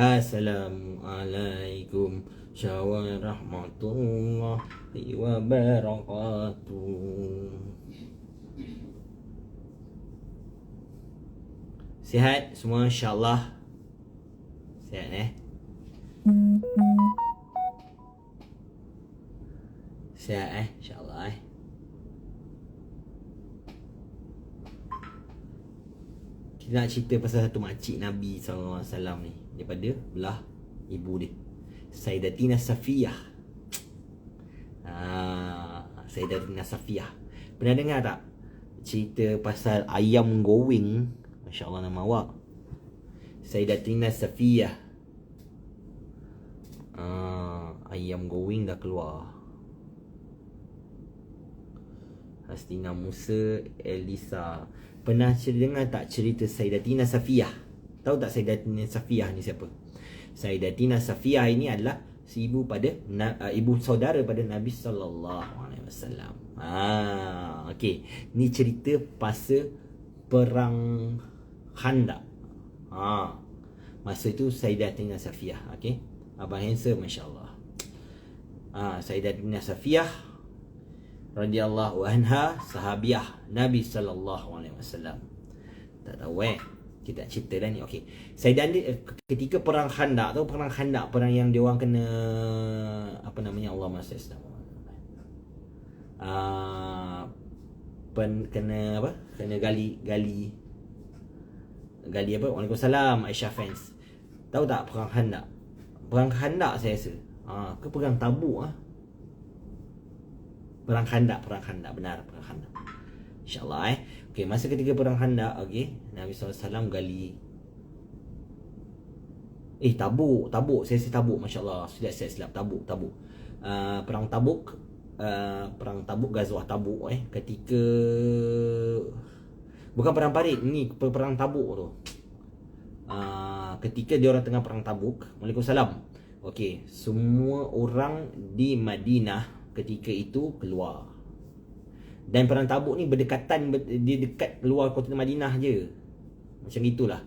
Assalamualaikum warahmatullahi wabarakatuh. Sihat semua insyaAllah. Sihat Sihat insyaAllah Kita nak cerita pasal satu makcik Nabi SAW ni, daripada belah ibu dia, Sayyidatina Safiyah. Sayyidatina Safiyah. Pernah dengar tak cerita pasal ayam goreng? Masya Allah nama awak, Sayyidatina Safiyah. Ayam goreng dah keluar. Hastina Musa Elisa. Pernah dengar tak cerita Sayyidatina Safiyah? Tahu tak Sayyidatina Safiyah ni siapa? Sayyidatina Safiyah ini adalah si ibu pada ibu saudara pada Nabi sallallahu alaihi wasallam. Okey, ni cerita pasal perang Khandaq. Masa itu Sayyidatina Safiyah, okey. Abang handsome masya-Allah. Sayyidatina Safiyah radhiyallahu anha, sahabiah Nabi sallallahu alaihi wasallam. Tak tahu kita cerita dah ni. Okey. Sayyidatina ketika perang Khandaq tu, perang Khandaq, perang yang dia orang kena apa namanya, Allah Masya kena apa? Kena gali apa? Waalaikumsalam Aisyah fans. Tahu tak perang Khandaq? Perang Khandaq saya rasa. Ke perang Tabuk Perang Khandaq benar, perang Khandaq. InsyaAllah Okey, masa ketika perang Khandaq, okey, Nabi SAW gali Tabuk, saya Tabuk, masya-Allah. Silap Tabuk. Perang Tabuk, Ghazwah Tabuk ketika bukan perang Parit, ni perang Tabuk tu. Ketika dia orang tengah perang Tabuk, Waalaikumsalam. Okey, semua orang di Madinah ketika itu keluar. Dan perang Tabuk ni berdekatan, dia dekat keluar kota Madinah je. Macam itulah.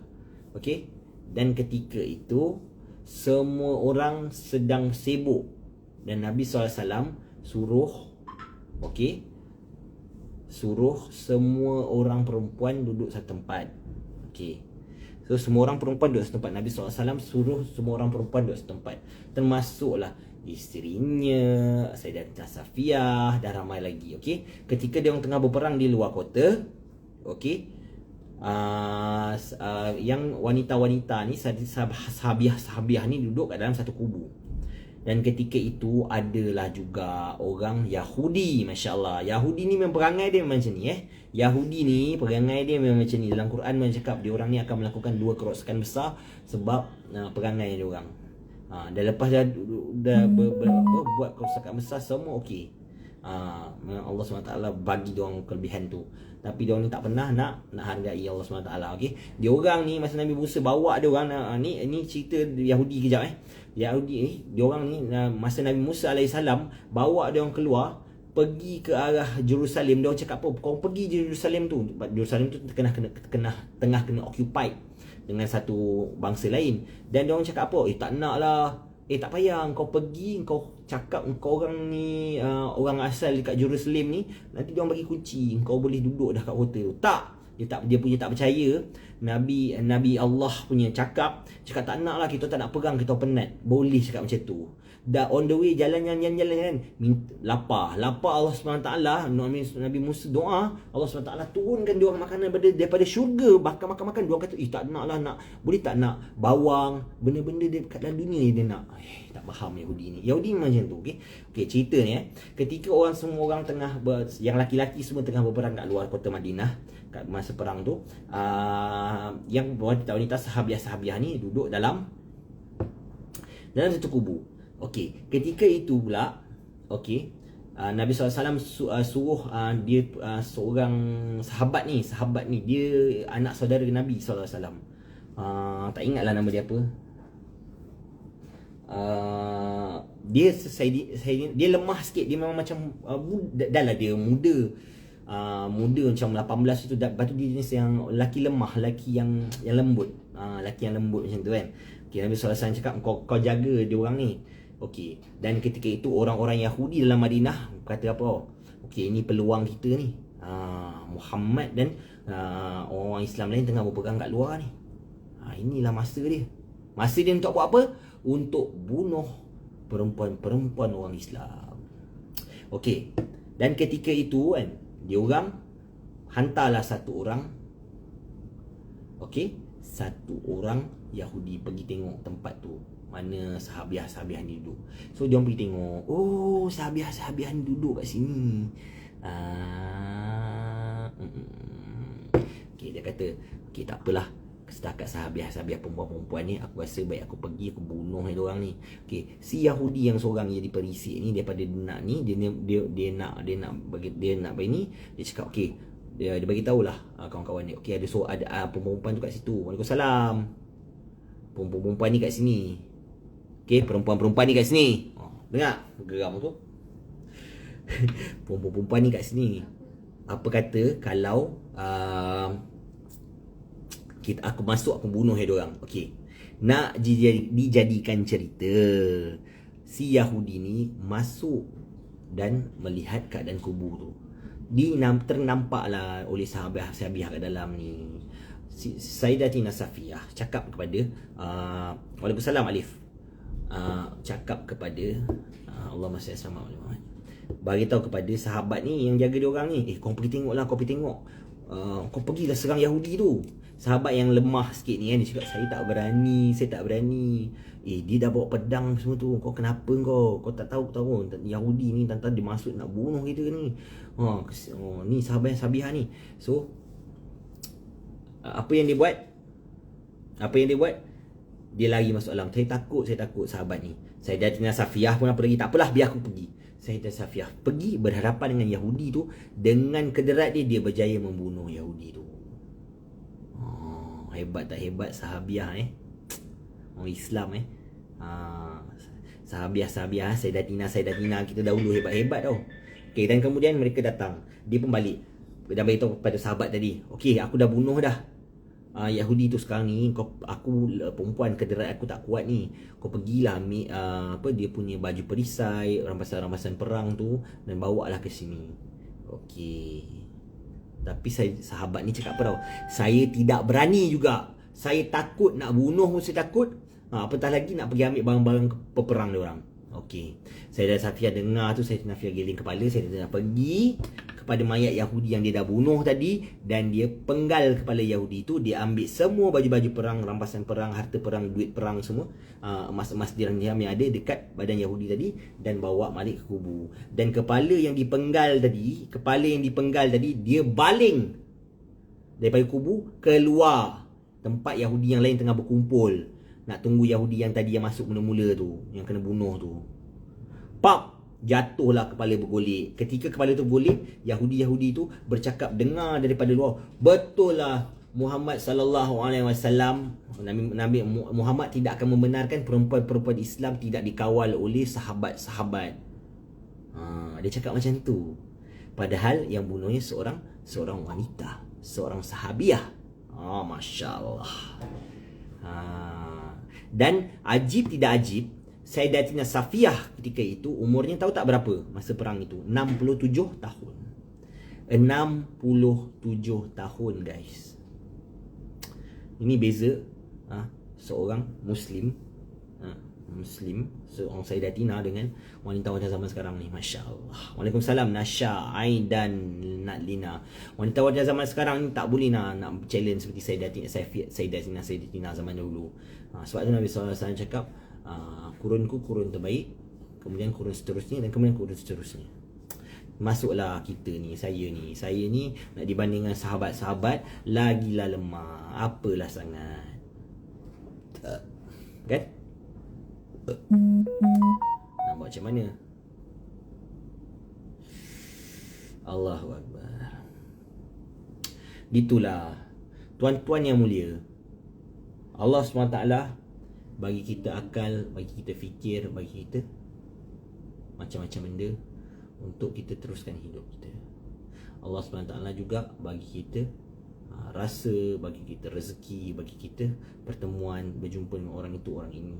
Okey. Dan ketika itu semua orang sedang sibuk dan Nabi SAW suruh semua orang perempuan duduk satu tempat. Okey. So semua orang perempuan duduk satu tempat. Nabi SAW suruh semua orang perempuan duduk satu tempat, termasuklah isterinya, Sayyidatina Safiyah dan ramai lagi. Okey, ketika dia orang tengah berperang di luar kota, okey, yang wanita-wanita ni, sahabiah ni duduk kat dalam satu kubu. Dan ketika itu adalah juga orang Yahudi, masya-Allah. Yahudi ni memang perangai dia memang macam ni Yahudi ni perangai dia memang macam ni. Dalam Quran memang cakap dia orang ni akan melakukan 2 kerosakan besar sebab perangai dia orang. Dah lepas dah buat kerosakan besar semua okey. Allah SWT bagi dia orang kelebihan tu. Tapi dia orang ni tak pernah nak hargai Allah SWT. Okey. Dia orang ni masa Nabi Musa bawa dia orang ni cerita Yahudi kejap Yahudi ni, dia orang ni masa Nabi Musa alaihissalam bawa dia orang keluar pergi ke arah Jerusalem. Dia orang cakap apa? Kau pergi Jerusalem tu. Jerusalem tu tengah kena occupied dengan satu bangsa lain. Dan dia orang cakap apa? Tak nak lah. Tak payah, kau pergi, kau cakap kau orang ni orang asal dekat Jerusalem ni, nanti dia orang bagi kunci, kau boleh duduk dah kat hotel tu. Dia punya tak percaya. Nabi Allah punya cakap tak nak lah, kita tak nak perang, kita penat. Boleh cakap macam tu. Dah on the way jalan lapar Allah SWT. Nabi Musa doa, Allah SWT turunkan dia orang makanan daripada syurga, makan dia orang kata tak nak lah, boleh tak nak bawang, benda-benda dekat dalam dunia ni dia nak. Tak faham Yahudi macam tu. Okey, cerita ni ketika semua orang tengah yang laki-laki semua tengah berperang kat luar kota Madinah kat masa perang tu, yang wanita-wanita sahabiah ni duduk dalam satu kubu. Okey, ketika itu pula, okey, Nabi SAW suruh dia seorang sahabat ni, dia anak saudara Nabi SAW. Tak ingatlah nama dia apa. Dia lemah sikit, dia memang macam dah lah dia muda. Macam 18 itu. Lepas tu dia jenis yang laki lemah, laki yang lembut. Laki yang lembut macam tu kan. Okey, Nabi SAW cakap kau jaga dia orang ni. Okey, dan ketika itu orang-orang Yahudi dalam Madinah kata apa? Okey, ini peluang kita ni. Muhammad dan orang-orang Islam lain tengah berperang kat luar ni. Inilah masa dia. Masa dia untuk buat apa? Untuk bunuh perempuan-perempuan orang Islam. Okey. Dan ketika itu kan, dia orang hantarlah satu orang, okey, satu orang Yahudi pergi tengok tempat tu, mana sahabiah-sahabiah ni duduk. So dia orang pergi tengok, oh, sahabiah-sahabiah ni duduk kat sini. Okey, dia kata, okey, tak apalah. Setakat sahabiah-sahabiah perempuan-perempuan ni, aku rasa baik aku pergi, aku bunuh dia orang ni. Okey, si Yahudi yang seorang jadi perisik ni, daripada dia nak bagi ni, dia cakap okey, dia bagi tahulah kawan-kawan dia, okey, ada perempuan tu kat situ. Waalaikumsalam. Perempuan-perempuan ni kat sini. Okey, perempuan-perempuan ni kat sini. Dengar geram tu. Perempuan-perempuan ni kat sini. Apa kata kalau aku masuk, aku bunuh dia orang. Okey. Nak dijadikan cerita, si Yahudi ni masuk dan melihat keadaan kubur tu. Ternampaklah oleh sahabiah-sahabiah kat dalam ni. Sayyidatina Safiyah cakap kepada Waalaikumsalam Alif. Cakap kepada Allahumma salli ala Muhammad. Bagi tahu kepada sahabat ni yang jaga dia orang ni, kau pergi tengoklah, kau pergi tengok. Kau pergilah serang Yahudi tu. Sahabat yang lemah sikit ni kan, dia cakap, saya tak berani. Dia dah bawa pedang semua tu. Kau kenapa kau? Kau tak tahu Yahudi ni tantang dia masuk nak bunuh kita ni. Ni sahabat-sahabiah ni. So apa yang dia buat? Dia lari masuk alam. Saya takut sahabat ni. Sayyidatina Safiyah pun apa lagi? Tak apalah, biar aku pergi. Sayyidatina Safiyah pergi berhadapan dengan Yahudi tu. Dengan kederat dia berjaya membunuh Yahudi tu. Hebat tak hebat sahabiah orang Islam sahabiah Sayyidatina kita dahulu hebat-hebat tau. Okey, dan kemudian mereka datang. Dia pun balik dan beritahu kepada sahabat tadi, okey, aku dah bunuh dah Yahudi tu. Sekarang ni aku perempuan, kederat aku tak kuat ni. Kau pergilah ambil dia punya baju perisai, rampasan-rampasan perang tu, dan bawalah ke sini. Okey. Tapi sahabat ni cakap apa tau? Saya tidak berani juga. Saya takut nak bunuh pun saya takut. Apatah lagi nak pergi ambil barang-barang peperang dia orang. Okey. Saya dah Safiyah dengar tu, saya Safiyah giling kepala, saya dah pergi kepada mayat Yahudi yang dia dah bunuh tadi, dan dia penggal kepala Yahudi tu. Dia ambil semua baju-baju perang, rampasan perang, harta perang, duit perang semua, emas-emas dirham yang ada dekat badan Yahudi tadi, dan bawa balik ke kubu. Dan kepala yang dipenggal tadi dia baling daripada kubu keluar tempat Yahudi yang lain tengah berkumpul nak tunggu Yahudi yang tadi yang masuk mula-mula tu, yang kena bunuh tu. Pap! Jatuhlah kepala bergolek. Ketika kepala tu bergolek, Yahudi tu bercakap, dengar daripada luar, betul lah Muhammad sallallahu alaihi wasallam, Nabi Muhammad tidak akan membenarkan perempuan-perempuan Islam tidak dikawal oleh sahabat-sahabat. Dia cakap macam tu. Padahal yang bunuhnya seorang wanita, seorang sahabiah. Masya-Allah. Dan ajib tidak ajib, Sayyidatina Safiyah ketika itu umurnya tahu tak berapa masa perang itu? 67 tahun. 67 tahun, guys. Ini beza seorang Muslim, seorang Sayyidatina dengan wanita-wanita zaman sekarang ni. Masya Allah. Waalaikumsalam Nasha, Aidan, Natlina. Wanita-wanita zaman sekarang ni tak boleh nak challenge seperti Sayyidatina zaman dahulu. Sebab tu Nabi SAW cakap, kurunku kurun terbaik, kemudian kurun seterusnya, dan kemudian kurun seterusnya. Masuklah kita ni, saya ni nak dibandingkan sahabat-sahabat, lagilah lemah. Apalah sangat, kan? Nak buat macam mana? Allahu Akbar. Itulah tuan-tuan yang mulia, Allah SWT bagi kita akal, bagi kita fikir, bagi kita macam-macam benda untuk kita teruskan hidup kita. Allah SWT juga bagi kita rasa, bagi kita rezeki, bagi kita pertemuan, berjumpa dengan orang itu, orang ini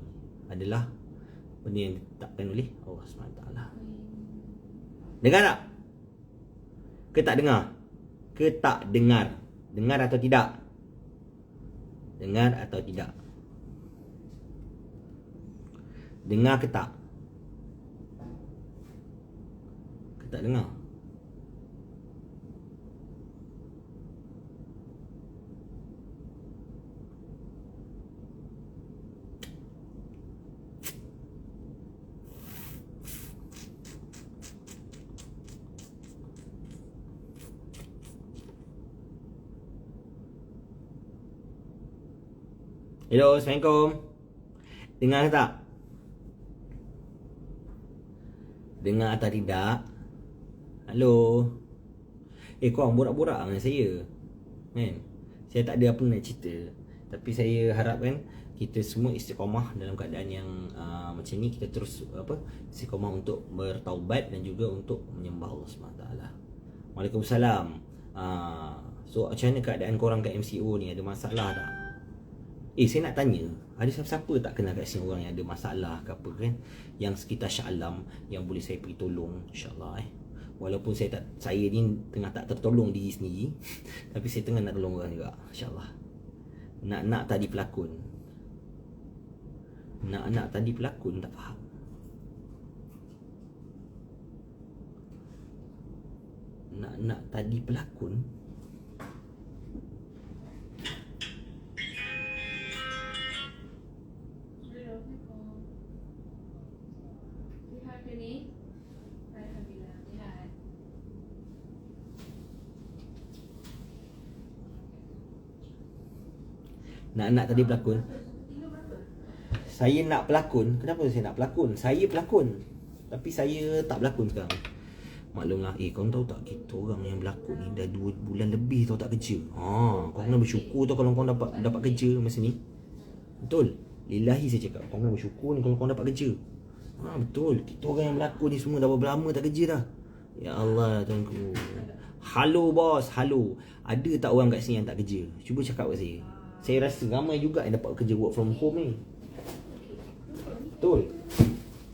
adalah benda yang ditetapkan oleh Allah SWT. Dengar tak? Ke tak dengar? Ke tak dengar? Dengar atau tidak? Dengar atau tidak? Dengar ke tak? Ke tak dengar? Hello, Assalamualaikum. Dengar tak? Dengar atau tidak? Halo. Korang borak-borak dengan saya, kan? Saya tak ada apa nak cerita, tapi saya harapkan kita semua istiqamah dalam keadaan yang macam ni. Kita terus istiqamah untuk bertaubat dan juga untuk menyembah Allah SWT. Waalaikumsalam. So macam mana keadaan korang kat MCO ni? Ada masalah tak? Saya nak tanya, ada siapa-siapa tak kenal kat sini orang yang ada masalah ke apa kan, yang sekitar Shah Alam yang boleh saya pergi tolong, insyaAllah Walaupun saya ni tengah tak tertolong diri sendiri tapi saya tengah nak tolong orang juga, insyaAllah. Nak tadi pelakon. Nak tadi pelakon, tak faham. Nak tadi pelakon. Nak tadi pelakon. Saya nak pelakon. Kenapa saya nak pelakon? Saya pelakon, tapi saya tak berlakon sekarang. Maklumlah. Korang tahu tak, kita orang yang berlakon ni dah 2 bulan lebih tau tak kerja. Kau kena bersyukur tau kalau kau dapat kerja masa ni. Betul. Lillahi saya cakap, kau kena bersyukur ni kalau kau dapat kerja. Betul. Kita orang yang berlakon ni semua dah berapa lama tak kerja dah. Ya Allah tuanku. Halo bos, halo. Ada tak orang kat sini yang tak kerja? Cuba cakap kat saya. Saya rasa ramai juga yang dapat kerja work from home ni. Betul.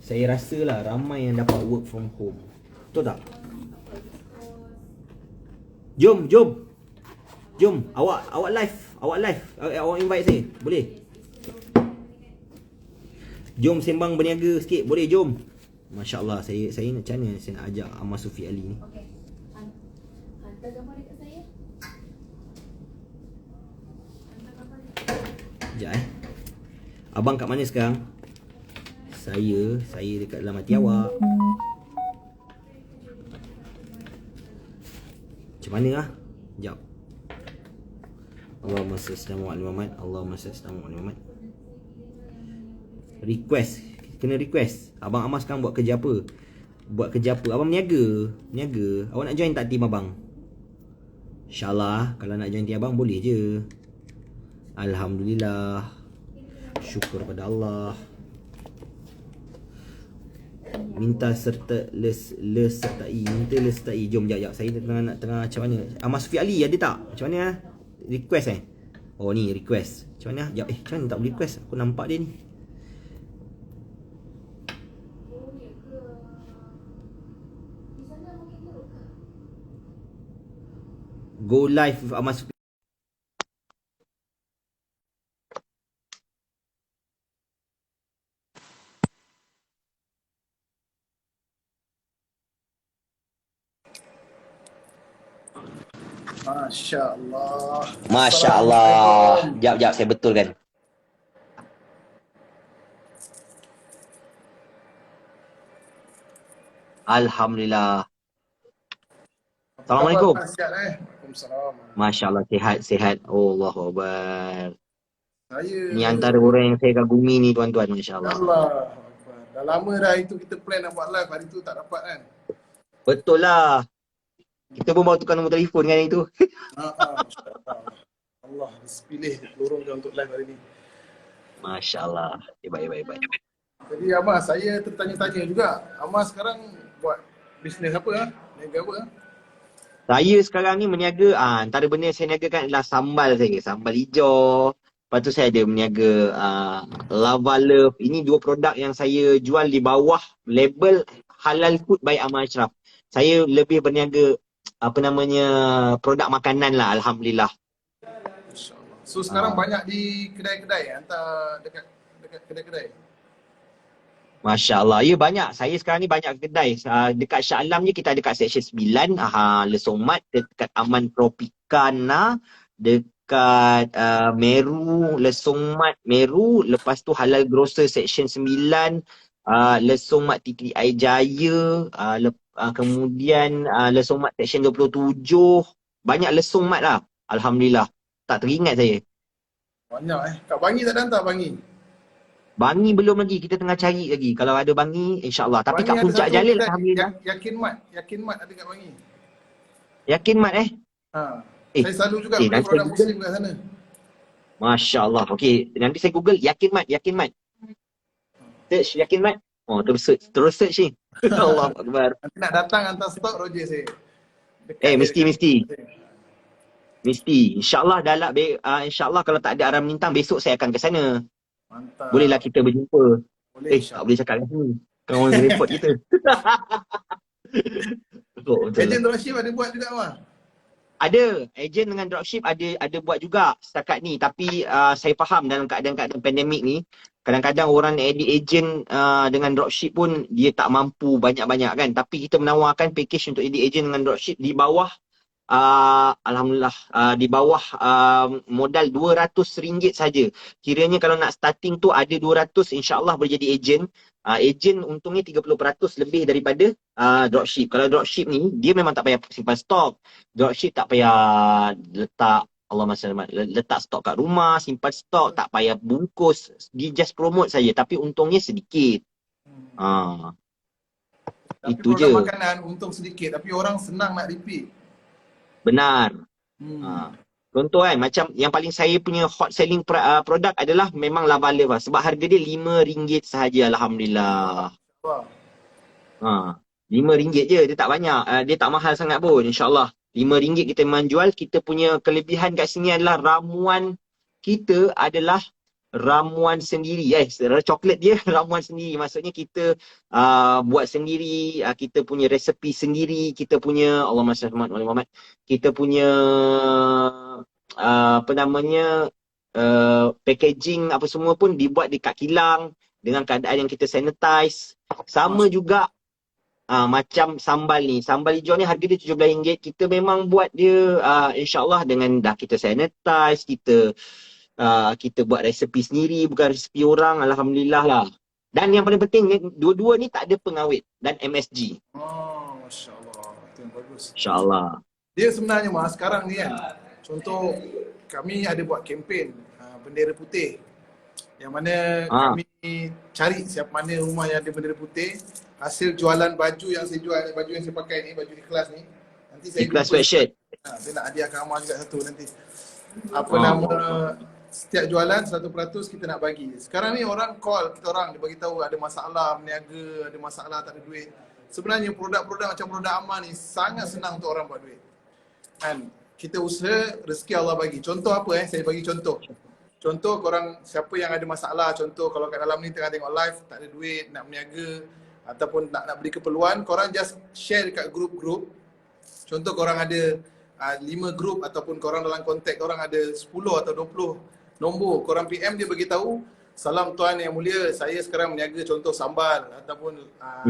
Saya rasa lah ramai yang dapat work from home. Betul tak? Jom. Awak live. Awak invite saya. Boleh? Jom sembang berniaga sikit. Boleh, jom. Masya Allah. Saya nak macam mana saya nak ajak Ahmad Sufi Ali ni. Okey. Hantar gambar dekat saya. Sekejap Abang kat mana sekarang? Saya dekat dalam hati awak. Macam mana lah? Sekejap. Allahumma salli ala Muhammad. Allahumma salli ala Muhammad. Request. Kena request. Abang Ahmad sekarang buat kerja apa? Abang meniaga. Awak nak join tak tim abang? InsyaAllah. Kalau nak join tim abang boleh je. Alhamdulillah. Syukur pada Allah. Minta sertai. Jom jap. Saya tengah macam mana? Ahmad Sufi Ali ada tak? Macam mana? Request Oh ni request. Macam mana? Jap macam mana tak boleh request? Aku nampak dia ni. Go live with Ahmad Sufi. Masya Allah. Jap, saya betulkan. Alhamdulillah. Assalamualaikum. Masya Allah, sihat. Allahu Akbar. Ini antara orang yang saya kagumi ni tuan-tuan, Masya Allah. Dah lama dah itu kita plan nak buat live, hari tu tak dapat kan? Betul lah. Kita pun baru tukar nombor telefon kan itu. Allah pilih lorong dia untuk live hari ni. Masya Allah. Baik. Jadi Amas, saya tertanya-tanya juga. Amas sekarang buat bisnes apa? Niaga apa? Saya sekarang ni meniaga, antara benda yang saya niagakan adalah sambal saya. Sambal hijau. Lepas tu saya ada meniaga Lava Love. Ini dua produk yang saya jual di bawah label Halal Food by Amal Ashraf. Saya lebih berniaga, apa namanya, produk makanan lah, Alhamdulillah. InsyaAllah. So sekarang Ah, banyak di kedai-kedai, hantar dekat kedai-kedai. Masya Allah. Ya banyak. Saya sekarang ni banyak kedai. Dekat Shah Alam je kita ada dekat Seksyen 9. Lesong Mat. Dekat Aman Tropicana. Dekat Meru. Lesong Mat Meru. Lepas tu Halal Grocer Seksyen 9. Lesong Mat TTI Jaya. Kemudian Lesong Mat Seksyen 27. Banyak Lesong Mat lah. Alhamdulillah. Tak teringat saya. Banyak Kat Bangi tak ada hantar Bangi? Bangi belum lagi. Kita tengah cari lagi. Kalau ada Bangi, insyaAllah. Tapi Bangi kat ada Puncak satu Jalil, kedai, Alhamdulillah. Yakin Mat ada kat Bangi. Yakin, Mat Ha. Eh, Saya selalu juga okay, beli nanti saya produk Google. Muslim kat sana. Masya Allah. Okay, nanti saya Google. Yakin, Mat. Yakin, Mat. Search, Yakin, Mat. Oh, terus search ni. Allah Akbar. Nanti nak datang hantar stok Roger saya. Dekat je Mesti, dekat mesti. saya. Mesti. InsyaAllah insyaAllah kalau tak ada arah melintang, besok saya akan ke sana. Bolehlah Mantap. kita berjumpa. Boleh Tak boleh insyaAllah. cakap kat sini. Kawan report kita. Betul lah. Ejen dropship ada buat juga mah. Ada ejen dengan dropship, ada buat juga setakat ni, tapi saya faham dalam keadaan pandemik ni kadang-kadang orang edit ejen dengan dropship pun dia tak mampu banyak-banyak kan, tapi kita menawarkan package untuk edit ejen dengan dropship di bawah alhamdulillah, di bawah modal RM200 saja. Kiranya kalau nak starting tu ada 200, insya-Allah boleh jadi ejen. Ejen untungnya 30% lebih daripada dropship. Kalau dropship ni dia memang tak payah simpan stok. Dropship tak payah letak, Allah masalah, letak stok kat rumah, simpan stok, tak payah bungkus. Dia just promote saja, tapi untungnya sedikit. Ah, Tapi itu produk je. makanan untung sedikit tapi orang senang nak repeat. Benar. Hmm. Ha. Contoh kan, macam yang paling saya punya hot selling produk adalah memang Lava Love lah. Sebab harga dia RM5 sahaja, Alhamdulillah. Wah. Ha. RM5 je, dia tak banyak. Dia tak mahal sangat pun, insyaAllah. RM5 kita memang jual. Kita punya kelebihan kat sini adalah ramuan kita adalah ramuan sendiri. Coklat dia ramuan sendiri. Maksudnya kita buat sendiri, kita punya resepi sendiri, kita punya, Allahumma salli ala Muhammad, kita punya apa namanya, packaging apa semua pun dibuat dekat kilang dengan keadaan yang kita sanitize. Sama juga macam sambal ni. Sambal hijau ni harga dia RM17. Kita memang buat dia insya-Allah dengan dah kita sanitize, kita buat resepi sendiri, bukan resepi orang, Alhamdulillah lah. Dan yang paling penting, dua-dua ni tak ada pengawet dan MSG. Oh, masya-Allah. Itu yang bagus. InsyaAllah. Dia sebenarnya mas sekarang ni kan. Contoh kami ada buat kempen bendera putih. Yang mana kami cari siapa mana rumah yang ada bendera putih. Hasil jualan baju yang saya jual, baju yang saya pakai ni, baju ikhlas ni. Nanti saya Ikhlas jumpa. sweatshirt. Saya nak hadiahkan Amar juga satu nanti. Apa nama, setiap jualan 100% kita nak bagi. Sekarang ni orang call kita orang, dia bagi tahu ada masalah berniaga, ada masalah tak ada duit. Sebenarnya produk-produk macam produk Amar ni sangat senang untuk orang buat duit. Kan kita usaha, rezeki Allah bagi. Contoh apa saya bagi contoh. Contoh korang siapa yang ada masalah, contoh kalau kat dalam ni tengah tengok live tak ada duit nak berniaga ataupun nak beli keperluan, korang just share dekat grup-grup. Contoh korang ada 5 grup ataupun korang dalam kontak korang ada 10 atau 20 nombor, korang PM dia bagi tahu, salam tuan yang mulia, saya sekarang berniaga contoh sambal ataupun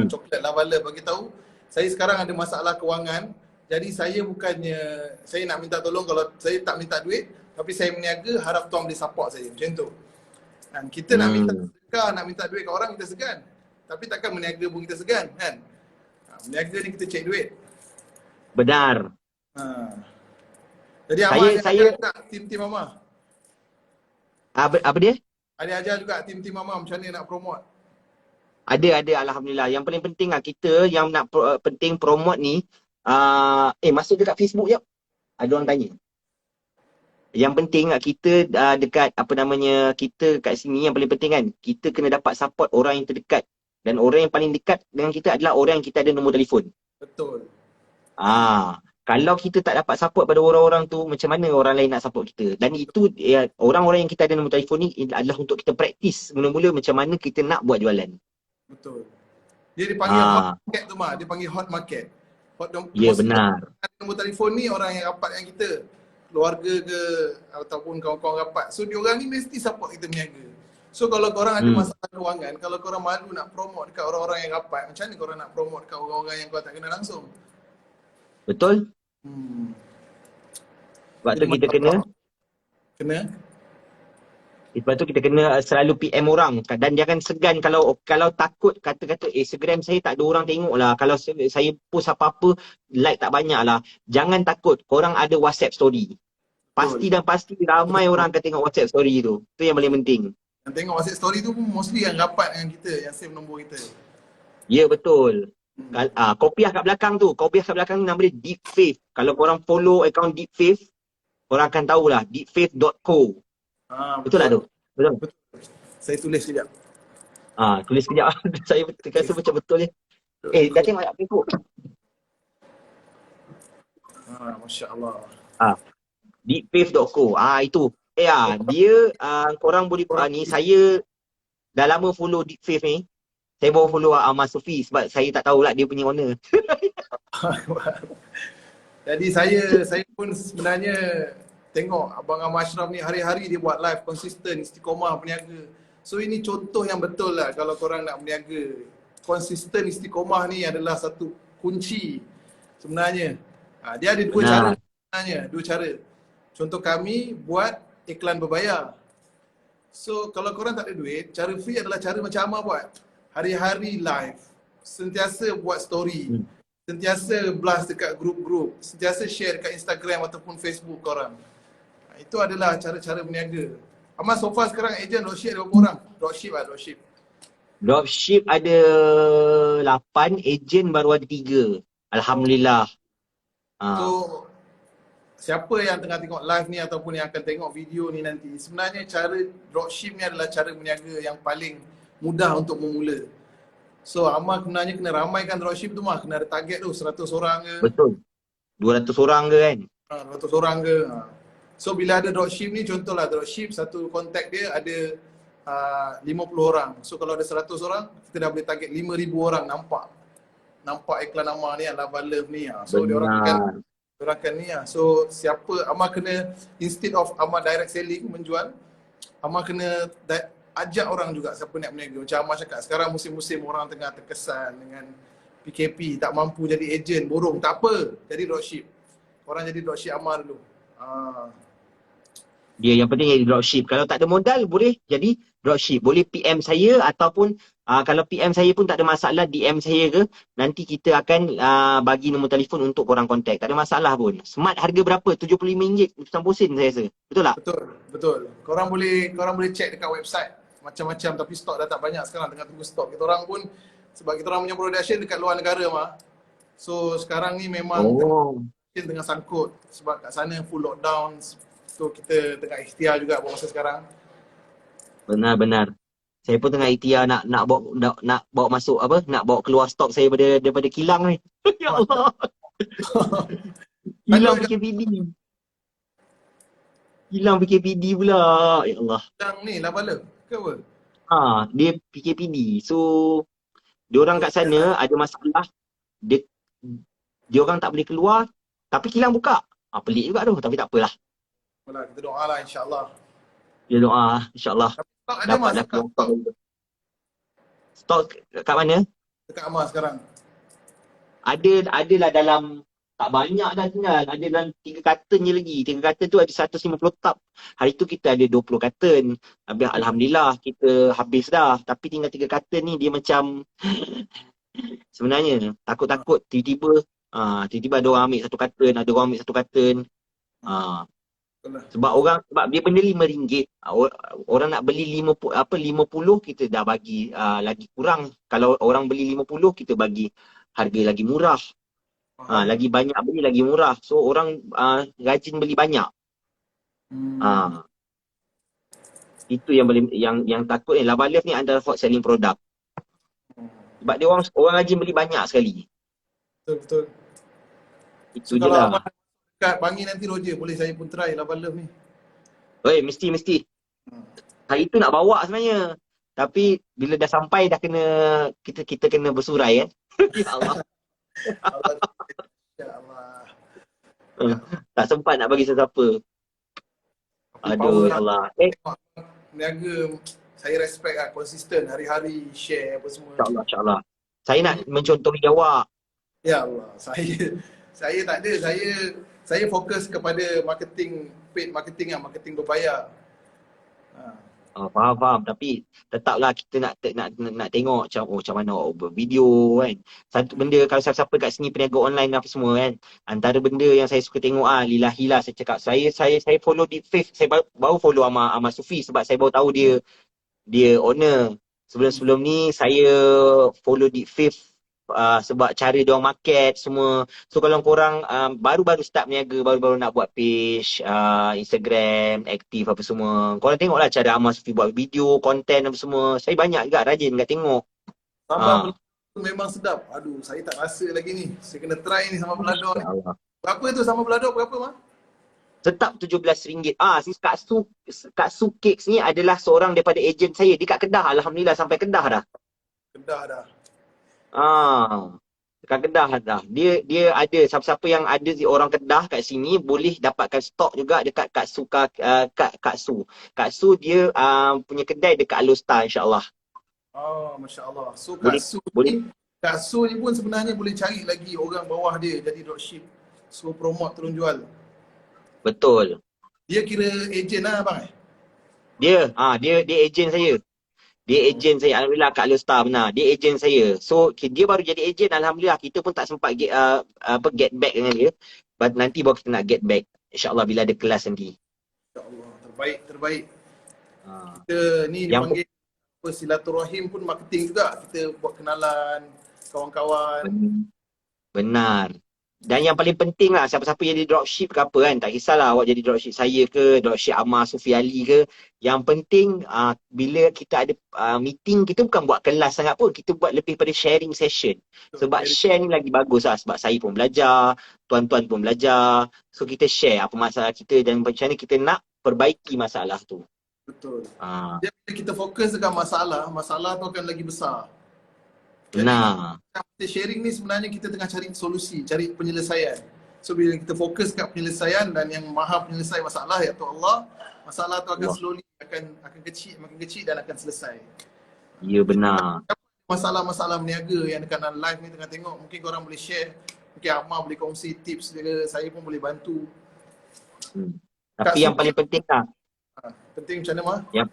coklat Lava Love, bagi tahu saya sekarang ada masalah kewangan. Jadi saya bukannya saya nak minta tolong, kalau saya tak minta duit, tapi saya berniaga harap tuan boleh support saya. Macam tu. Dan kita nak minta sedekah, nak minta duit kat orang kita segan. Tapi takkan berniaga pun kita segan kan. Berniaga ni kita cek duit. Benar. Jadi Amar saya juga tim-tim Amar. apa dia? Ada ajar juga tim-tim Amar macam mana nak promote. Ada, Alhamdulillah. Yang paling penting lah, kita yang nak penting promote ni, masuk dekat Facebook jap. Ada orang tanya. Yang penting lah kita dekat apa namanya, kita kat sini yang paling penting kan, kita kena dapat support orang yang terdekat. Dan orang yang paling dekat dengan kita adalah orang yang kita ada nombor telefon. Betul. Kalau kita tak dapat support pada orang-orang tu, macam mana orang lain nak support kita? Dan itu orang-orang yang kita ada nombor telefon ni adalah untuk kita praktis mula-mula macam mana kita nak buat jualan. Betul. Dia dipanggil hot Ah, market tu mah, dia panggil hot market. ya Mostly benar. nombor telefon ni orang yang rapat dengan kita, keluarga ke ataupun kawan-kawan rapat. So diorang ni mesti support kita berniaga. So kalau korang ada masalah kewangan, kalau korang malu nak promote dekat orang-orang yang rapat, macam mana korang nak promote dekat orang-orang yang kau tak kenal langsung? Betul? Hmm. Sebab tu Jadi kita kena kena Lepas tu kita kena selalu PM orang dan jangan segan kalau takut kata-kata Instagram saya tak ada orang tengok lah. Kalau saya post apa-apa like tak banyak lah. Jangan takut. Korang ada WhatsApp story. Pasti dan pasti ramai orang akan tengok WhatsApp story tu. Tu yang paling penting. yang tengok WhatsApp story tu pun mostly yang rapat dengan kita, yang save nombor kita. Ya betul. Kopiah kat belakang tu. Kopiah kat belakang ni nama dia Deep Faith. Kalau korang follow account Deep Faith, korang akan tahulah deepfaith.co. Betul tak tu? Betul. Betul. Saya tulis sekejap. Tulis sekejap. Saya rasa macam betul ni. Dah tengok tak Facebook? Masya Allah. Deepfaith.co. Itu. Dia korang boleh ni saya dah lama follow Deepfaith ni. Saya baru follow Ahmad Sufi sebab saya tak tahulah dia punya owner. Jadi saya pun sebenarnya tengok Abang Ahmad Ashraf ni hari-hari dia buat live konsisten, istiqomah berniaga. So ini contoh yang betul lah kalau korang nak berniaga. Konsisten istiqomah ni adalah satu kunci sebenarnya. Dia ada dua cara sebenarnya, dua cara. Contoh kami buat iklan berbayar. So kalau korang tak ada duit, cara free adalah cara macam Amar buat. Hari-hari live, sentiasa buat story, sentiasa blast dekat grup-grup, sentiasa share dekat Instagram ataupun Facebook korang. Itu adalah cara-cara berniaga. Amal so far sekarang ejen dropship ada berapa orang? Dropship. Dropship ada 8, ejen baru ada 3. Alhamdulillah. So siapa yang tengah tengok live ni ataupun yang akan tengok video ni nanti, sebenarnya cara dropship ni adalah cara berniaga yang paling mudah untuk memula. So Amal sebenarnya kena ramaikan dropship tu mah, kena ada target tu 100 orang ke. Betul. 200 orang ke kan? 200 orang ke. So bila ada dropship ni, contohlah dropship satu kontak dia ada 50 orang. So kalau ada 100 orang, kita dah boleh target 5,000 orang nampak iklan Amal ni, Lava Love ni. So dia orang akan ni. So siapa Amal kena, instead of Amal direct selling menjual, Amal kena ajak orang juga siapa nak berniaga. Macam Amal cakap, sekarang musim-musim orang tengah terkesan dengan PKP, tak mampu jadi ejen, borong, tak apa, jadi dropship. Orang jadi dropship Amal dulu. Dia yang penting jadi dropship. Kalau tak ada modal boleh jadi dropship. Boleh PM saya ataupun kalau PM saya pun tak ada masalah, DM saya ke, nanti kita akan bagi nombor telefon untuk korang kontak. Tak ada masalah pun. Smart harga berapa? RM75 campur sen saya rasa. Betul tak? Betul. Korang boleh check dekat website macam-macam, tapi stok dah tak banyak sekarang, tengah tunggu stok. Kita orang pun sebab kita orang punya production dekat luar negara mah. So sekarang ni memang tengah sangkut sebab kat sana full lockdown. So kita tengah ikhtiar juga buat masa sekarang. Benar. Saya pun tengah ikhtiar nak bawa masuk nak bawa keluar stok saya daripada kilang ni. Ya Allah. Hilang PKPD. Hilang PKPD pula. Ya Allah. Yang ni Lava Love ke apa? Dia PKPD. So diorang kat sana ada masalah. Diorang tak boleh keluar tapi kilang buka. Pelik juga tu, tapi tak apalah. Kita doalah insya-Allah. Ya doa insya-Allah. Stok ada mas? Stok kat mana? Dekat Amal sekarang. Adalah dalam, tak banyak dah tinggal. Ada dalam 3 karton je lagi. 3 karton tu ada 150 tub. Hari tu kita ada 20 karton. Alhamdulillah kita habis dah. Tapi tinggal 3 karton ni dia macam sebenarnya takut-takut tiba-tiba ada orang ambil 1 karton, ada orang ambil 1 karton. Sebab dia benda RM5. Orang nak beli 50 kita dah bagi lagi kurang. Kalau orang beli 50 kita bagi harga lagi murah. Lagi banyak beli lagi murah. So orang rajin beli banyak. Itu yang takut ni. Lava Love ni adalah hot selling product. Sebab dia orang rajin beli banyak sekali. Betul. So Itu je kalau lah. abang dekat Bangi nanti Roger, boleh saya pun try Lava Love ni. Oi, mesti. Hmm. Hari tu nak bawa sebenarnya. Tapi bila dah sampai dah kena kita kena bersurai kan. Ya Allah. Allah, ya Allah. Eh, Ya. Tak sempat nak bagi sesiapa. Tapi Aduh power ya lah. Allah. Niaga, saya respect lah, konsisten hari-hari share apa semua. Insya-Allah. Saya nak mencontohi awak. Ya Allah, saya tak ada. Saya fokus kepada marketing, paid marketing lah, marketing berbayar. Ha. Faham. Tapi tetaplah kita nak tengok macam mana awak buat video kan. Satu benda kalau siapa-siapa kat sini peniaga online apa semua kan. Antara benda yang saya suka tengok lillahi lah saya cakap. Saya follow Deep Faith. Saya baru follow Ahmad Sufi sebab saya baru tahu dia owner. Sebelum ni saya follow Deep Faith sebab cara dia orang market semua. So kalau korang baru-baru start berniaga, baru-baru nak buat page Instagram, aktif apa semua, korang tengoklah cara Ahmad Sufi buat video, konten apa semua. Saya banyak juga rajin kat tengok. Sambal belado memang sedap. Aduh, saya tak rasa lagi ni. Saya kena try ni sambal belado ni. Allah. Berapa tu sambal belado? Berapa, Mak? Tetap RM17. Si Kak Su Cakes ni adalah seorang daripada ejen saya. Dia kat Kedah. Alhamdulillah sampai Kedah dah. Kedah dah. Dekat Kedah dah. Dia ada siapa-siapa yang ada orang Kedah kat sini boleh dapatkan stok juga dekat Kak Su. Kak Su. Kak Su dia punya kedai dekat Alostar insya-Allah. Oh, Masya Allah. So Boleh boleh Kak Su ni pun sebenarnya boleh cari lagi orang bawah dia jadi dropship. So promote turun jual. betul. Dia kira ejen lah abang Dia ejen saya. Dia ejen saya. Alhamdulillah Kak Alostar benar. Dia ejen saya. So dia baru jadi ejen, alhamdulillah. Kita pun tak sempat get back dengan dia. But nanti baru kita nak get back. InsyaAllah bila ada kelas nanti. InsyaAllah. Terbaik. Ah. Kita ni Yang dipanggil silaturahim pun marketing juga. Kita buat kenalan kawan-kawan. Benar. Dan yang paling penting lah, siapa-siapa jadi dropship ke apa kan, tak kisahlah awak jadi dropship saya ke, dropship Ammar Sufi Ali ke. Yang penting bila kita ada meeting, kita bukan buat kelas sangat pun, kita buat lebih pada sharing session. Sebab share ni lagi bagus lah, sebab saya pun belajar, tuan-tuan pun belajar. So kita share apa masalah kita dan macam mana kita nak perbaiki masalah tu. Betul. Dia bila kita fokus dekat masalah tu akan lagi besar. Jadi, kita sharing ni sebenarnya kita tengah cari solusi, cari penyelesaian. So bila kita fokus kat penyelesaian dan yang maha penyelesai masalah iaitu Allah, masalah tu akan slowly akan kecil, makin kecil dan akan selesai. Ya benar. Masalah-masalah berniaga yang dekat dalam live ni tengah tengok, mungkin korang boleh share, mungkin Ammar boleh kongsi tips dia, saya pun boleh bantu. Tapi yang paling penting lah, penting macam mana Mah?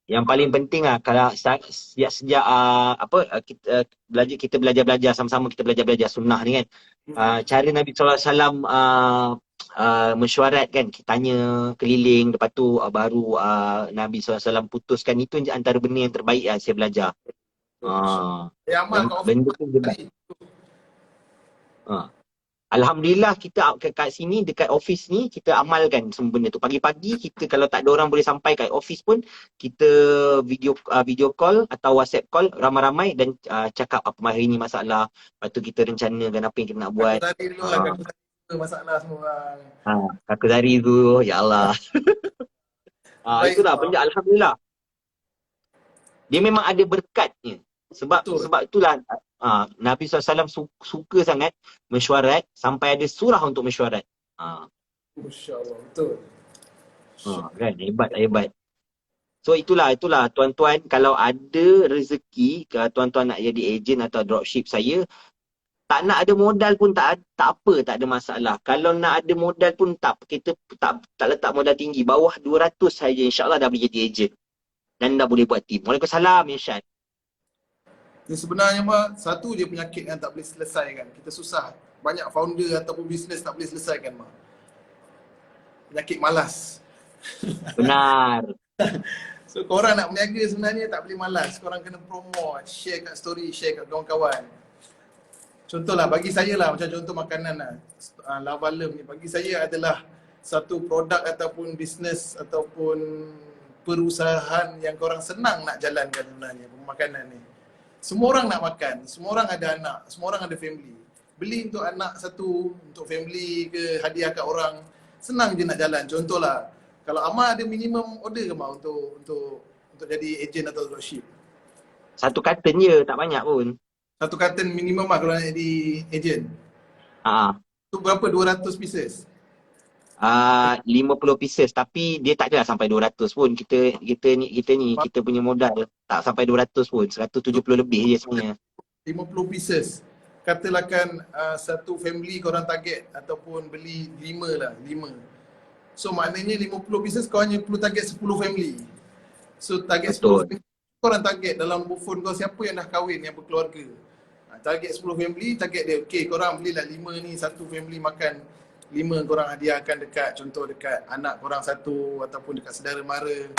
Yang paling penting lah kalau sejak kita belajar sama-sama, kita belajar sunnah ni kan. Cara Nabi SAW mesyuarat kan, kita tanya keliling, lepas tu baru Nabi SAW putuskan. Itu antara benda yang terbaik lah saya belajar. Amal benda tu Alhamdulillah kita kat sini dekat office ni kita amalkan semua benda tu. Pagi-pagi kita kalau tak ada orang boleh sampai kat office pun, kita video call atau WhatsApp call ramai-ramai dan cakap apa hari ni masalah. Lepas tu kita rencanakan apa yang kita nak buat. Masalah semua. Kakak Zari tu, ya Allah. Itulah benda alhamdulillah. Dia memang ada berkatnya. Sebab itulah Nabi SAW suka sangat mesyuarat sampai ada surah untuk mesyuarat. Masya-Allah, betul. Kan hebat. So itulah tuan-tuan, kalau ada rezeki, kalau tuan-tuan nak jadi ejen atau dropship saya, tak nak ada modal pun tak apa, tak ada masalah. Kalau nak ada modal pun kita tak letak modal tinggi, bawah 200 saja insya-Allah dah boleh jadi ejen. Dan dah boleh buat team. Waalaikumsalam Irsyad. Dia sebenarnya Mak, satu je penyakit yang tak boleh selesaikan. Kita susah. Banyak founder ataupun bisnes tak boleh selesaikan Mak. Penyakit malas. Benar. So korang nak berniaga sebenarnya tak boleh malas. Korang kena promote, share kat story, share kat kawan-kawan. Contohlah bagi saya lah, macam contoh makanan lah. Lava Love ni bagi saya adalah satu produk ataupun bisnes ataupun perusahaan yang korang senang nak jalankan sebenarnya, makanan ni. Semua orang nak makan, semua orang ada anak, semua orang ada family. beli untuk anak satu, untuk family ke, hadiah kat orang. Senang je nak jalan. Contohlah, kalau Amar ada minimum order ke Amar untuk jadi agent atau dropship? Satu carton je, tak banyak pun. Satu carton minimum lah kalau nak jadi agent. Ah, Tu berapa? 200 pieces? 50 pieces, tapi dia tak adalah sampai 200 pun. Kita punya modal tak sampai 200 pun, 170 lebih je sebenarnya. 50 pieces. Katakan satu family korang target ataupun beli 5 lah, 5. So maknanya 50 pieces kau hanya perlu target 10 family. So target 10 Betul. family, korang target dalam phone kau siapa yang dah kahwin, yang berkeluarga. Target 10 family, target dia, okay korang belilah 5 ni, satu family makan 5 korang hadiahkan dekat, contoh dekat anak korang satu ataupun dekat saudara mara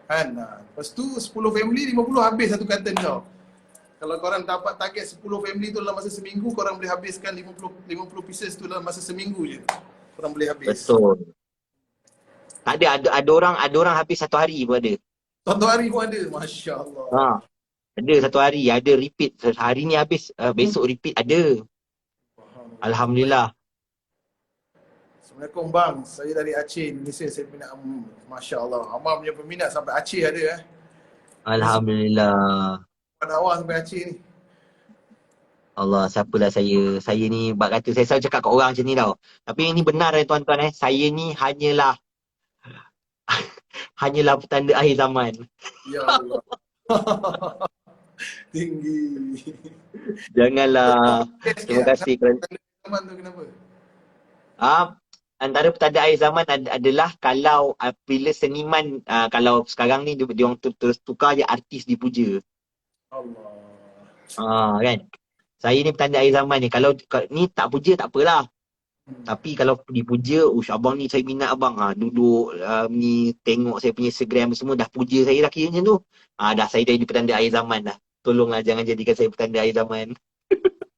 kan. Lepas tu 10 family 50 habis satu carton kau. Kalau korang dapat target 10 family tu dalam masa seminggu, korang boleh habiskan 50 pieces tu dalam masa seminggu je. Korang boleh habis. Betul. Tak ada orang habis satu hari pun ada. Satu hari pun ada, Masya Allah. Ada satu hari, ada repeat. Hari ni habis, besok repeat ada. Alhamdulillah. Assalamualaikum bang, saya dari Aceh, Indonesia. Saya peminat, Masya Allah. Amar punya peminat sampai Aceh ada Alhamdulillah. Pada awal sampai Aceh ni. Allah, siapalah saya. Saya ni, bak kata, saya selalu cakap kat orang macam ni tau. Tapi ini benar tuan-tuan Saya ni hanyalah petanda akhir zaman. Ya Allah. Tinggi. Janganlah. Terima kasih kerana Zaman tu kenapa? antara petanda akhir zaman adalah kalau bila seniman, kalau sekarang ni dia orang terus tukar je artis dipuja. Allah. Kan? Saya ni petanda akhir zaman ni. Kalau ni tak puja tak apalah. Tapi kalau dipuja, abang ni saya minat abang. Duduk ni tengok saya punya Instagram semua dah puja saya dah kira macam tu. Dah saya dah jadi petanda akhir zaman dah. Tolonglah jangan jadikan saya petanda akhir zaman.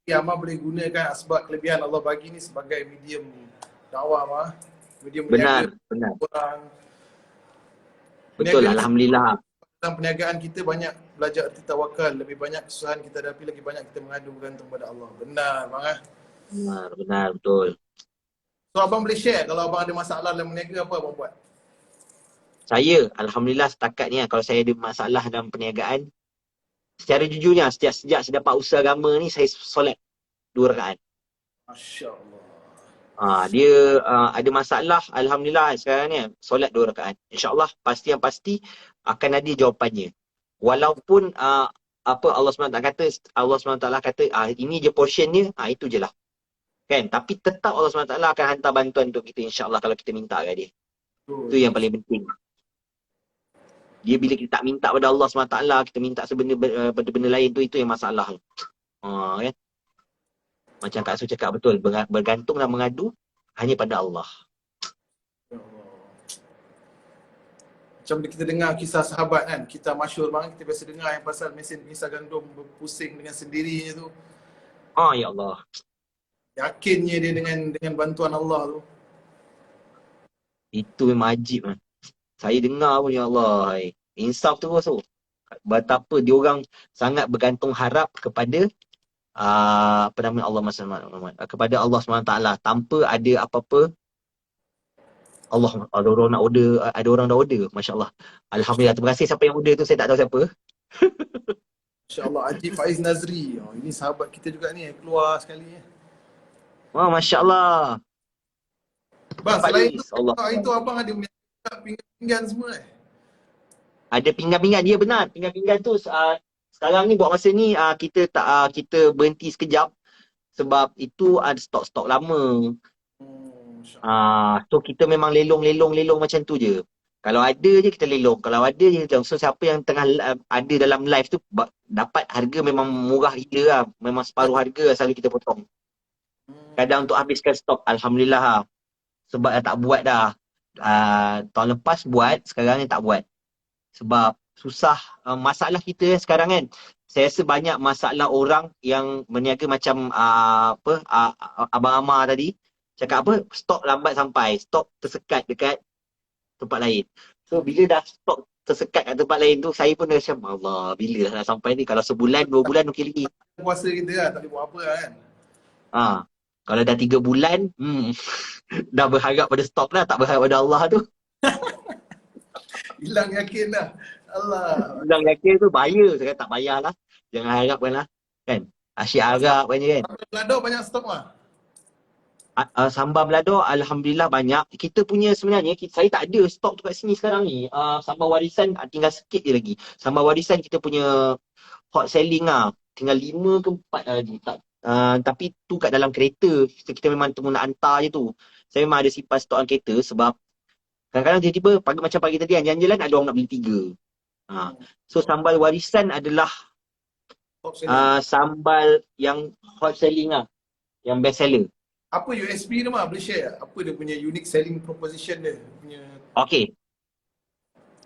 Ya, Amar boleh gunakan sebab kelebihan Allah bagi ni sebagai medium dakwah Amar. Medium Benar. orang. Betul, Peniaga alhamdulillah. dalam perniagaan kita banyak belajar arti tawakal. Lebih banyak kesusahan kita hadapi, lagi banyak kita mengadu bergantung pada Allah. Benar bang Benar, betul. So abang boleh share kalau abang ada masalah dalam berniaga, apa abang buat? Saya, alhamdulillah setakat ni kalau saya ada masalah dalam perniagaan, secara jujurnya, sejak saya dapat usaha agama ni, saya solat 2 rakaat. Masya Allah. Dia ada masalah, alhamdulillah sekarang ni solat 2 rakaat. InsyaAllah pasti akan ada jawapannya. Walaupun Allah SWT kata ini je portion dia, itu je lah. Kan? Tapi tetap Allah SWT akan hantar bantuan untuk kita insyaAllah kalau kita minta kat dia. Itu yang paling penting. Dia bila kita tak minta pada Allah SWT, kita minta pada benda lain tu, itu yang masalah. Kan? Macam Kak Su cakap betul, bergantung dan mengadu hanya pada Allah. Macam kita dengar kisah sahabat kan, kita masyhur banget, kita biasa dengar yang pasal mesin pengisar gandum berpusing dengan sendirinya tu. Ya Allah. Yakinnya dia dengan bantuan Allah tu. Itu memang ajib. Saya dengar pun, ya Allah. Insaf terus tu. Betapa diorang sangat bergantung harap kepada Allah kepada Allah SWT tanpa ada apa-apa. Ada orang nak order, ada orang dah order. Masya Allah. Alhamdulillah. Terima kasih siapa yang order tu, saya tak tahu siapa. Masya Allah, Haji Faiz Nazri. Ini sahabat kita juga ni, keluar sekali. Masya Allah. Bang, selain itu abang ada pinggan semua Ada pinggan-pinggan, dia benar. Pinggan-pinggan tu sekarang ni buat masa ni kita berhenti sekejap sebab itu ada stok-stok lama. So kita memang lelong macam tu je. Kalau ada je kita lelong. Kalau ada je kita. So siapa yang tengah ada dalam live tu dapat harga memang murah gila lah. Memang separuh harga selalu kita potong. Kadang untuk habiskan stok, alhamdulillah. Sebab dah tak buat dah. Tahun lepas buat, sekarang ni tak buat. Sebab susah. Masalah kita sekarang kan, saya rasa banyak masalah orang yang berniaga macam Abang Amar tadi cakap stok lambat sampai, stok tersekat dekat tempat lain. So bila dah stok tersekat kat tempat lain tu, saya pun dah macam Allah, bila nak sampai ni? Kalau sebulan, 2 bulan okey lagi. Puasa kita lah, tak boleh buat apa kan. Kalau dah 3 bulan, dah berharap pada stok dah, tak berharap pada Allah tu. Hilang yakin dah. Allah. Bilang yakin tu bahaya. Saya kata tak payahlah. Jangan harapkan lah. Kan? Asyik harap kan. Belado banyak stok lah. Sambal balado alhamdulillah banyak. Kita punya sebenarnya saya tak ada stok tu kat sini sekarang ni. Sambal warisan tinggal sikit je lagi. Sambal warisan kita punya hot selling lah. Tinggal 5 ke 4 lagi. Tapi tu kat dalam kereta. Kita memang tunggu nak hantar je tu. Saya memang ada simpan stok dalam kereta sebab kadang-kadang tiba-tiba macam pagi tadi jalan-jalan ada orang nak beli 3. So sambal warisan adalah sambal yang hot selling lah. Yang best seller. Apa USP dia mah? Boleh share? Apa dia punya unique selling proposition dia? Okay.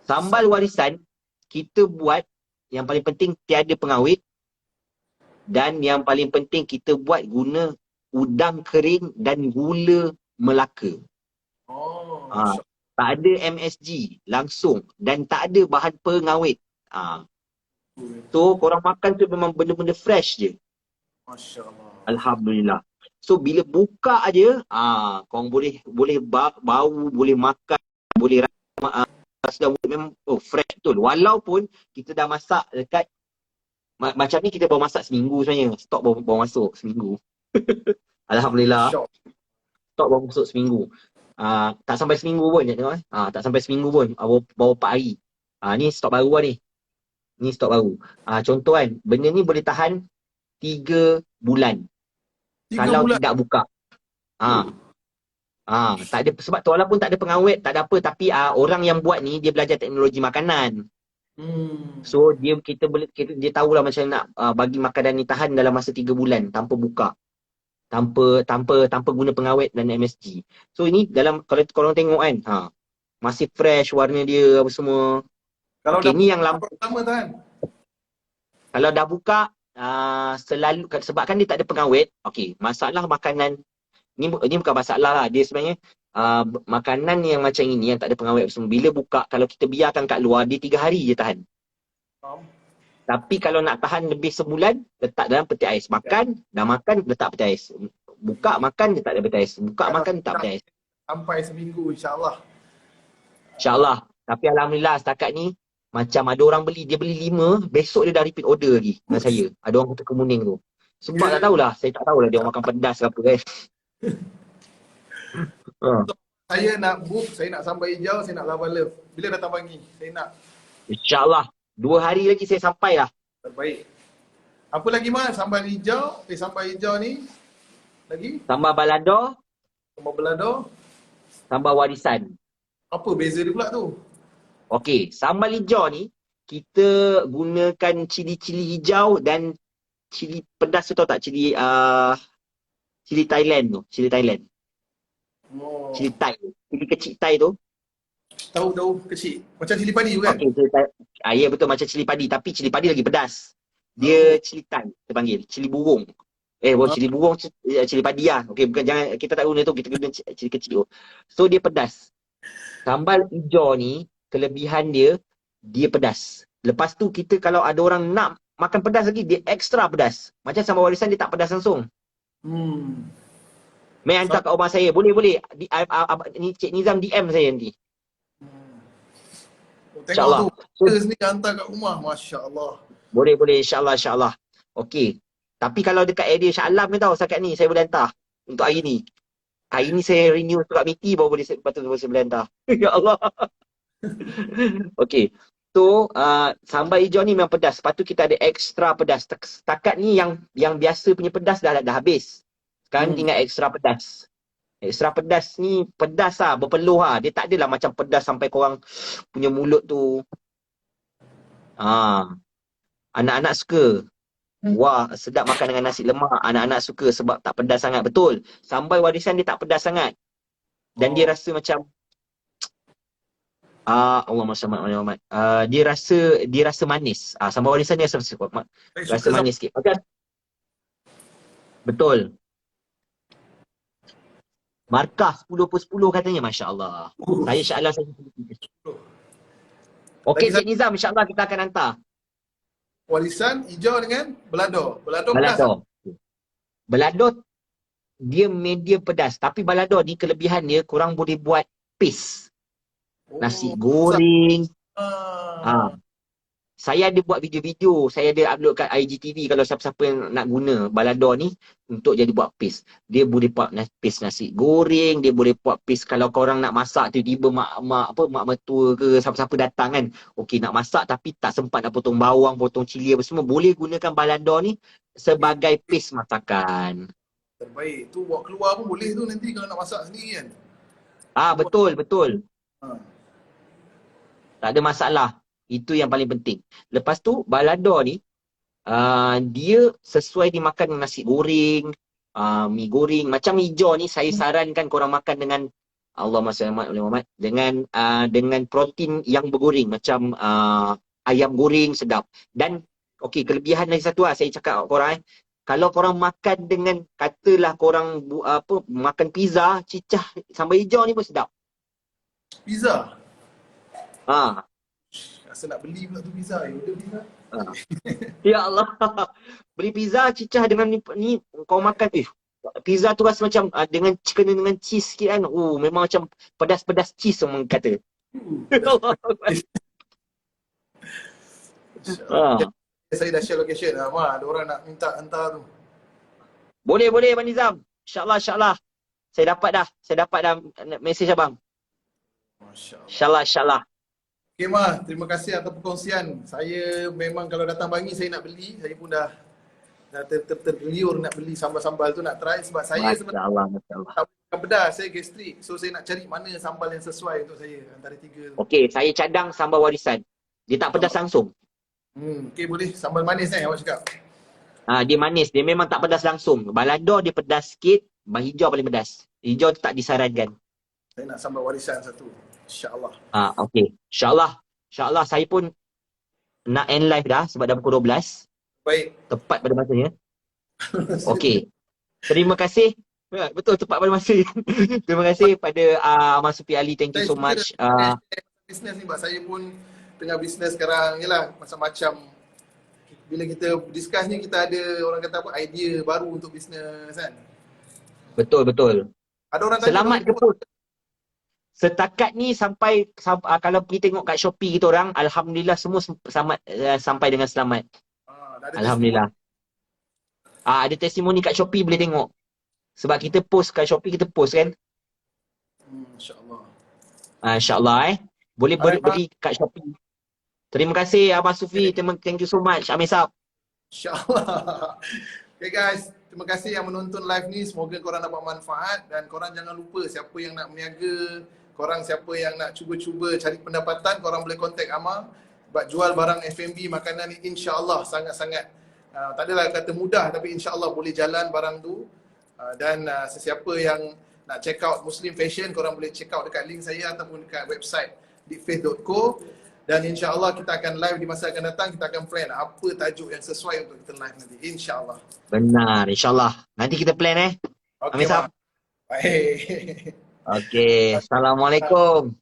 Sambal warisan kita buat yang paling penting tiada pengawet dan yang paling penting kita buat guna udang kering dan gula Melaka. Tak ada MSG langsung dan tak ada bahan pengawet. So korang makan tu memang benda-benda fresh je. Masya-Allah. Alhamdulillah. So bila buka aja, korang boleh bau, boleh makan, boleh rasa memang fresh betul. Walaupun kita dah masak dekat macam ni kita baru masak seminggu sebenarnya. Stok baru masuk seminggu. Alhamdulillah. Stok baru masuk seminggu. Tak sampai seminggu pun tengok tak sampai seminggu pun. Baru 4 hari. Ni stok baru lah ni. Ni stok baru. Contoh kan, benda ni boleh tahan 3 bulan. Kalau bulan tidak buka. Tak ada sebab tu walaupun tak ada pengawet, tak ada apa tapi orang yang buat ni dia belajar teknologi makanan. So dia tahulah macam nak bagi makanan ni tahan dalam masa 3 bulan tanpa buka. Tanpa guna pengawet dan MSG. So ini dalam kalau korang tengok kan, masih fresh warna dia apa semua. Kalau ni yang pertama kan. Kalau dah buka selalu sebabkan dia tak ada pengawet. Okey, masalah makanan ni bukan masalah lah. Dia sebenarnya makanan yang macam ini yang tak ada pengawet semua bila buka kalau kita biarkan kat luar dia 3 hari je tahan. Tapi kalau nak tahan lebih sebulan letak dalam peti ais. Dah makan letak peti ais. Buka makan letak dalam peti ais. Buka makan letak peti ais. Sampai seminggu insya-Allah. Insya-Allah. Tapi alhamdulillah setakat ni macam ada orang beli, dia beli 5, besok dia dah repeat order lagi dengan saya. Ada orang kata kemuning tu. Sebab tak tahulah, saya tak tahulah dia orang makan pedas ke apa kan. Saya nak book, saya nak sambal hijau, saya nak lava love. Bila datang pagi? Saya nak. InsyaAllah. 2 hari lagi saya sampai lah. Baik. Apa lagi mas? Sambal hijau. Sambal hijau ni. Lagi? Sambal balado. Sambal balado. Sambal warisan. Apa beza dia pula tu? Okey, sambal hijau ni kita gunakan cili-cili hijau dan cili pedas tu tahu tak? Cili Thailand tu, cili Thailand. Cili Thai. Cili kecil Thai tu. Tahu kecil. Macam cili padi bukan? Okey, ya betul macam cili padi tapi cili padi lagi pedas. Dia cili Thai kita panggil, cili burung. Cili burung cili padi lah. Okey, bukan jangan kita tak guna tu, kita guna cili kecil tu. So dia pedas. Sambal hijau ni kelebihan dia pedas. Lepas tu kita kalau ada orang nak makan pedas lagi, dia ekstra pedas. Macam sambal warisan dia tak pedas langsung. Mai hantar kat rumah saya. Boleh. Ni Cik Nizam DM saya nanti. InsyaAllah. Kita sendiri hantar kat rumah. Masya Allah. Boleh. InsyaAllah. Okey. Tapi kalau dekat area Shah Alam ni tau, setakat ni saya boleh hantar. Untuk hari ni. Hari ni saya renew surat miti baru boleh saya boleh hantar. Ya Allah. Okey. So, sambal hijau ni memang pedas. Lepas tu kita ada ekstra pedas. Setakat ni yang biasa punya pedas dah habis. Sekarang tinggal ekstra pedas. Ekstra pedas ni pedas lah, berpeluh lah. Dia tak adalah macam pedas sampai korang punya mulut tu. Anak-anak suka. Wah, sedap makan dengan nasi lemak. Anak-anak suka sebab tak pedas sangat. Betul. Sambal warisan dia tak pedas sangat. Dan dia rasa macam Allah Muhammad. Dia rasa manis. Sambal warisan dia rasa manis sikit. Okay. Betul. Markah 10/10 katanya, masya-Allah. Saya insya-Allah saya. Okey Cik Nizam, insya-Allah kita akan hantar. Warisan hijau dengan belado. Belado. Belado dia medium pedas. Tapi balado ni kelebihan dia korang boleh buat paste. Nasi Oh, goreng. ah. Ha. Saya ada buat video-video, saya ada upload kat IGTV kalau siapa-siapa yang nak guna balado ni untuk jadi buat paste. Dia boleh buat paste nasi goreng, dia boleh buat paste kalau korang nak masak tiba-tiba mak mertua ke siapa-siapa datang kan. Okey nak masak tapi tak sempat nak potong bawang, potong cili apa semua, boleh gunakan balado ni sebagai paste masakan. Terbaik. Tu bawa keluar pun boleh tu nanti kalau nak masak sendiri kan. Betul, betul. Ha. Tak ada masalah. Itu yang paling penting. Lepas tu balado ni dia sesuai dimakan dengan nasi goreng, mi goreng. Macam hijau ni saya sarankan korang makan dengan Allahumma salli ala Muhammad dengan protein yang bergoreng macam ayam goreng sedap. Dan okey, kelebihan lagi satu saya cakap korang kalau korang makan dengan katalah korang makan pizza, cicah sambal hijau ni pun sedap. Pizza. Ha. Rasa nak beli pula tu pizza. Ya udah pizza. Ya Allah. Beli pizza cicah dengan ni kau makan pizza tu rasa macam dengan kena dengan cheese sikit kan. Memang macam pedas-pedas cheese orang kata. Saya dah share location. Ma, ada orang nak minta hantar tu. Boleh Abang Nizam. InsyaAllah. Saya dapat dah mesej abang. Masya-Allah. InsyaAllah. Okay Ma, terima kasih atas perkongsian. Saya memang kalau datang Bangi saya nak beli. Saya pun dah terliur nak beli sambal-sambal tu nak try sebab saya sebenarnya tak makan pedas, saya gastrik. So saya nak cari mana sambal yang sesuai untuk saya antara tiga tu. Okey, saya cadang sambal warisan. Dia tak pedas langsung. Okay boleh. Sambal manis awak cakap. Dia manis, dia memang tak pedas langsung. Balado dia pedas sikit, hijau paling pedas. Hijau tu tak disarankan. Saya nak sambal warisan satu. InsyaAllah. Okey. InsyaAllah saya pun nak end live dah sebab dah pukul 12. Baik. Tepat pada masanya. Okey. Terima kasih. Betul, tepat pada masa. Terima kasih pada Ahmad Sufi Ali. Thank you so much. Bisnes ni, saya pun tengah bisnes sekarang. Yelah, macam-macam. Bila kita discuss ni, kita ada orang kata apa, idea baru untuk bisnes kan. Betul. Ada orang tanya. Selamat ke pun? Setakat ni sampai kalau pergi tengok kat Shopee kita orang, alhamdulillah semua sampai dengan selamat. Alhamdulillah. Ada testimoni kat Shopee boleh tengok. Sebab kita post kat Shopee, kita post kan. InsyaAllah. InsyaAllah boleh beli kat Shopee. Terima kasih Abang Sufi. Thank you so much Amir Sab. InsyaAllah. Okay guys, terima kasih yang menonton live ni. Semoga korang dapat manfaat. Dan korang jangan lupa siapa yang nak berniaga, korang siapa yang nak cuba-cuba cari pendapatan, korang boleh contact Amar buat jual barang F&B makanan ni. InsyaAllah sangat-sangat tak adalah kata mudah, tapi insyaAllah boleh jalan barang tu. Dan sesiapa yang nak check out Muslim Fashion, korang boleh check out dekat link saya ataupun dekat website deepfaith.co. Dan insyaAllah kita akan live di masa akan datang. Kita akan plan apa tajuk yang sesuai untuk kita live nanti, insyaAllah. Benar, insyaAllah. Nanti kita plan Okay, Amir Sab. baik. Okay, Assalamualaikum.